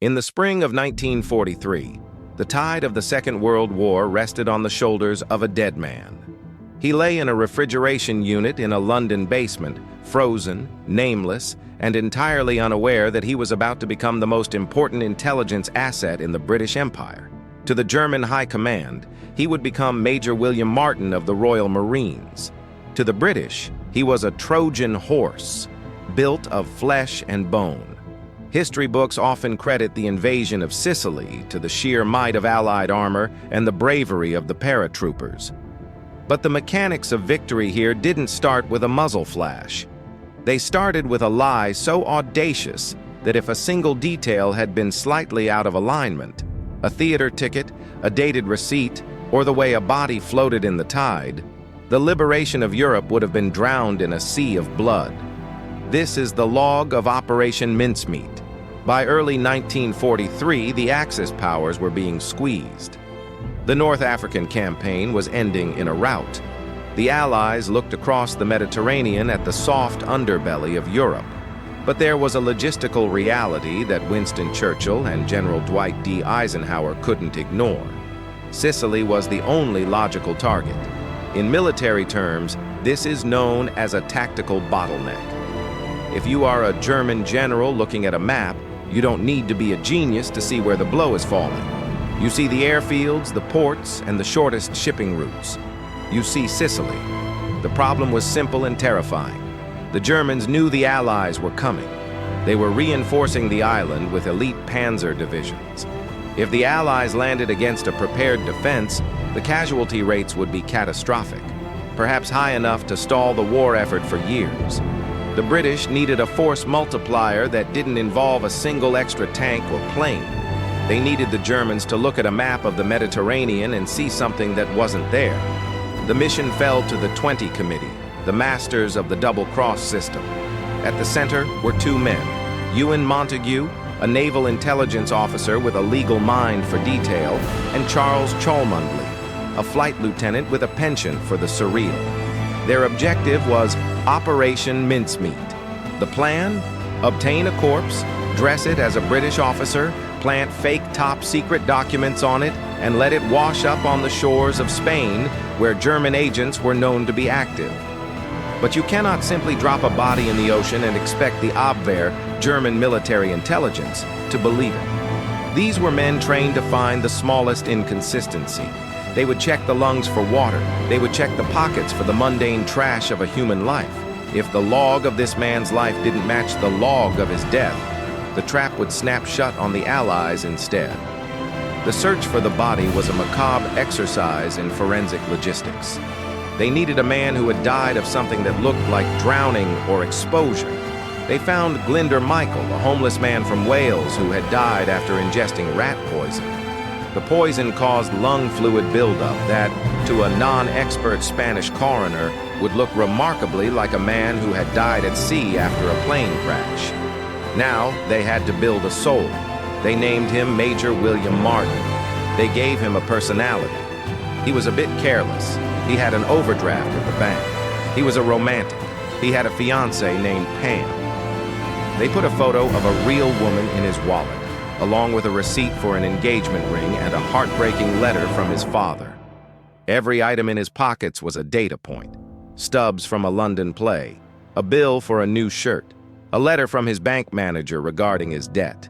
In the spring of 1943, the tide of the Second World War rested on the shoulders of a dead man. He lay in a refrigeration unit in a London basement, frozen, nameless, and entirely unaware that he was about to become the most important intelligence asset in the British Empire. To the German High Command, he would become Major William Martin of the Royal Marines. To the British, he was a Trojan horse, built of flesh and bone. History books often credit the invasion of Sicily to the sheer might of Allied armor and the bravery of the paratroopers. But the mechanics of victory here didn't start with a muzzle flash. They started with a lie so audacious that if a single detail had been slightly out of alignment, a theater ticket, a dated receipt, or the way a body floated in the tide, the liberation of Europe would have been drowned in a sea of blood. This is the log of Operation Mincemeat. By early 1943, the Axis powers were being squeezed. The North African campaign was ending in a rout. The Allies looked across the Mediterranean at the soft underbelly of Europe. But there was a logistical reality that Winston Churchill and General Dwight D. Eisenhower couldn't ignore. Sicily was the only logical target. In military terms, this is known as a tactical bottleneck. If you are a German general looking at a map, you don't need to be a genius to see where the blow is falling. You see the airfields, the ports, and the shortest shipping routes. You see Sicily. The problem was simple and terrifying. The Germans knew the Allies were coming. They were reinforcing the island with elite panzer divisions. If the Allies landed against a prepared defense, the casualty rates would be catastrophic, perhaps high enough to stall the war effort for years. The British needed a force multiplier that didn't involve a single extra tank or plane. They needed the Germans to look at a map of the Mediterranean and see something that wasn't there. The mission fell to the 20 Committee, the masters of the double-cross system. At the center were two men, Ewan Montague, a naval intelligence officer with a legal mind for detail, and Charles Cholmondeley, a flight lieutenant with a penchant for the surreal. Their objective was Operation Mincemeat. The plan? Obtain a corpse, dress it as a British officer, plant fake top-secret documents on it, and let it wash up on the shores of Spain, where German agents were known to be active. But you cannot simply drop a body in the ocean and expect the Abwehr, German military intelligence, to believe it. These were men trained to find the smallest inconsistency. They would check the lungs for water. They would check the pockets for the mundane trash of a human life. If the log of this man's life didn't match the log of his death, the trap would snap shut on the Allies instead. The search for the body was a macabre exercise in forensic logistics. They needed a man who had died of something that looked like drowning or exposure. They found Glyndwr Michael, a homeless man from Wales who had died after ingesting rat poison. The poison caused lung fluid buildup that, to a non-expert Spanish coroner, would look remarkably like a man who had died at sea after a plane crash. Now they had to build a soul. They named him Major William Martin. They gave him a personality. He was a bit careless. He had an overdraft at the bank. He was a romantic. He had a fiancée named Pam. They put a photo of a real woman in his wallet, along with a receipt for an engagement ring and a heartbreaking letter from his father. Every item in his pockets was a data point. Stubs from a London play, a bill for a new shirt, a letter from his bank manager regarding his debt.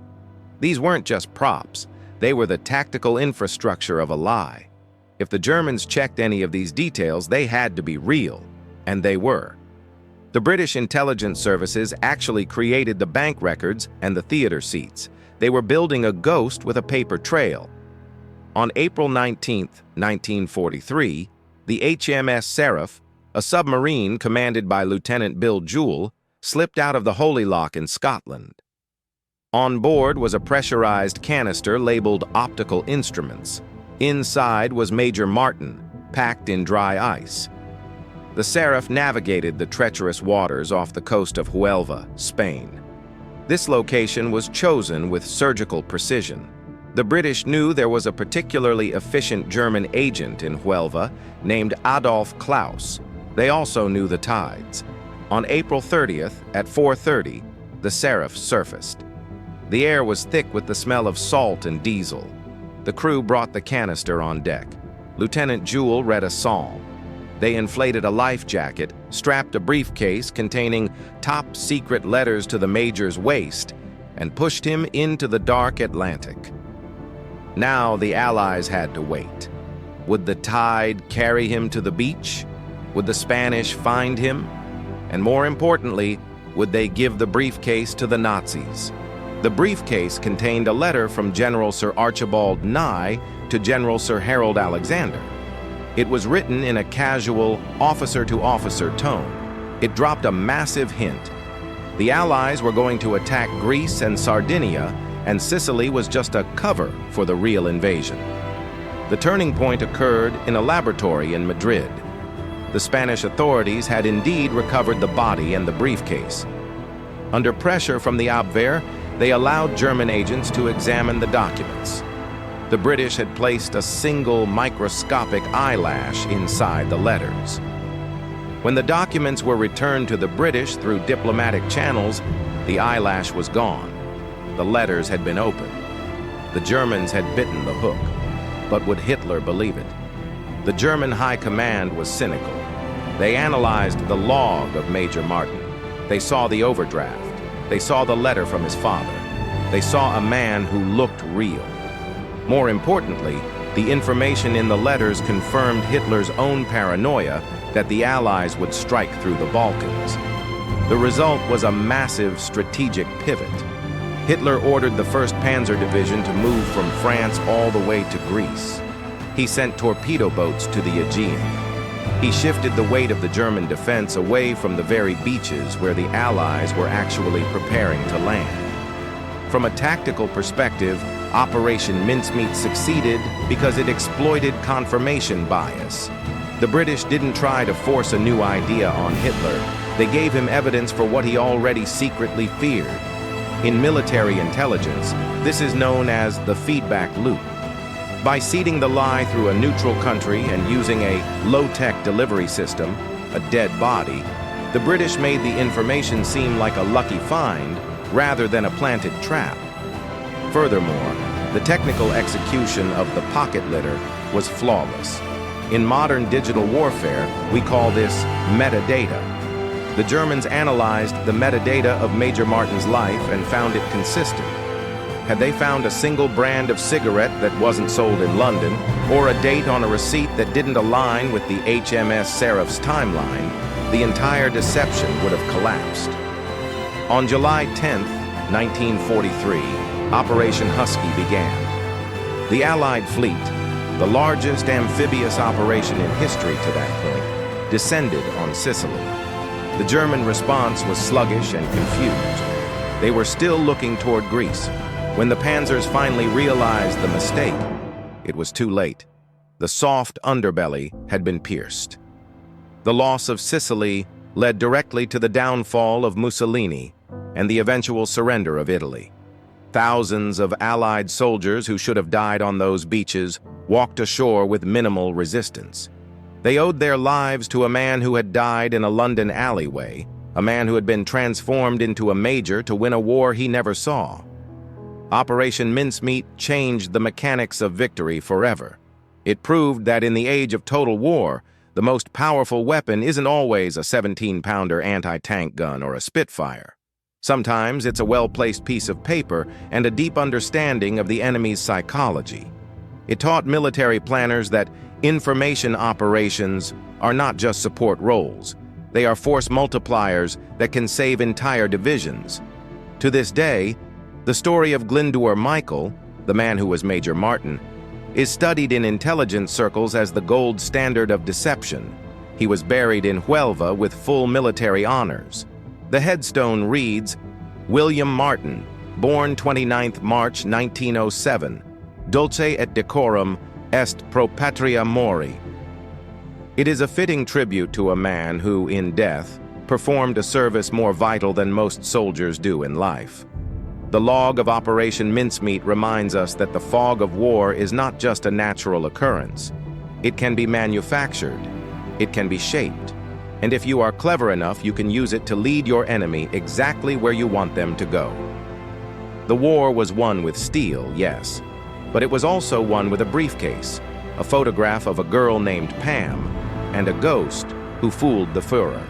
These weren't just props. They were the tactical infrastructure of a lie. If the Germans checked any of these details, they had to be real, and they were. The British intelligence services actually created the bank records and the theater seats. They were building a ghost with a paper trail. On April 19, 1943, the HMS Seraph, a submarine commanded by Lieutenant Bill Jewell, slipped out of the Holy Loch in Scotland. On board was a pressurized canister labeled optical instruments. Inside was Major Martin, packed in dry ice. The Seraph navigated the treacherous waters off the coast of Huelva, Spain. This location was chosen with surgical precision. The British knew there was a particularly efficient German agent in Huelva named Adolf Klaus. They also knew the tides. On April 30th, at 4:30, the Seraph surfaced. The air was thick with the smell of salt and diesel. The crew brought the canister on deck. Lieutenant Jewell read a psalm. They inflated a life jacket, strapped a briefcase containing top-secret letters to the major's waist, and pushed him into the dark Atlantic. Now the Allies had to wait. Would the tide carry him to the beach? Would the Spanish find him? And more importantly, would they give the briefcase to the Nazis? The briefcase contained a letter from General Sir Archibald Nye to General Sir Harold Alexander. It was written in a casual, officer-to-officer tone. It dropped a massive hint. The Allies were going to attack Greece and Sardinia, and Sicily was just a cover for the real invasion. The turning point occurred in a laboratory in Madrid. The Spanish authorities had indeed recovered the body and the briefcase. Under pressure from the Abwehr, they allowed German agents to examine the documents. The British had placed a single microscopic eyelash inside the letters. When the documents were returned to the British through diplomatic channels, the eyelash was gone. The letters had been opened. The Germans had bitten the hook. But would Hitler believe it? The German high command was cynical. They analyzed the log of Major Martin. They saw the overdraft. They saw the letter from his father. They saw a man who looked real. More importantly, the information in the letters confirmed Hitler's own paranoia that the Allies would strike through the Balkans. The result was a massive strategic pivot. Hitler ordered the 1st Panzer Division to move from France all the way to Greece. He sent torpedo boats to the Aegean. He shifted the weight of the German defense away from the very beaches where the Allies were actually preparing to land. From a tactical perspective, Operation Mincemeat succeeded because it exploited confirmation bias. The British didn't try to force a new idea on Hitler. They gave him evidence for what he already secretly feared. In military intelligence, this is known as the feedback loop. By seeding the lie through a neutral country and using a low-tech delivery system, a dead body, the British made the information seem like a lucky find rather than a planted trap. Furthermore, the technical execution of the pocket litter was flawless. In modern digital warfare, we call this metadata. The Germans analyzed the metadata of Major Martin's life and found it consistent. Had they found a single brand of cigarette that wasn't sold in London, or a date on a receipt that didn't align with the HMS Seraph's timeline, the entire deception would have collapsed. On July 10, 1943, Operation Husky began. The Allied fleet, the largest amphibious operation in history to that point, descended on Sicily. The German response was sluggish and confused. They were still looking toward Greece. When the panzers finally realized the mistake, it was too late. The soft underbelly had been pierced. The loss of Sicily led directly to the downfall of Mussolini and the eventual surrender of Italy. Thousands of Allied soldiers who should have died on those beaches walked ashore with minimal resistance. They owed their lives to a man who had died in a London alleyway, a man who had been transformed into a major to win a war he never saw. Operation Mincemeat changed the mechanics of victory forever. It proved that in the age of total war, the most powerful weapon isn't always a 17-pounder anti-tank gun or a Spitfire. Sometimes it's a well-placed piece of paper and a deep understanding of the enemy's psychology. It taught military planners that information operations are not just support roles. They are force multipliers that can save entire divisions. To this day, the story of Glyndŵr Michael, the man who was Major Martin, is studied in intelligence circles as the gold standard of deception. He was buried in Huelva with full military honors. The headstone reads, William Martin, born 29th March 1907, dulce et decorum est pro patria mori. It is a fitting tribute to a man who, in death, performed a service more vital than most soldiers do in life. The log of Operation Mincemeat reminds us that the fog of war is not just a natural occurrence. It can be manufactured. It can be shaped. And if you are clever enough, you can use it to lead your enemy exactly where you want them to go. The war was won with steel, yes, but it was also won with a briefcase, a photograph of a girl named Pam, and a ghost who fooled the Führer.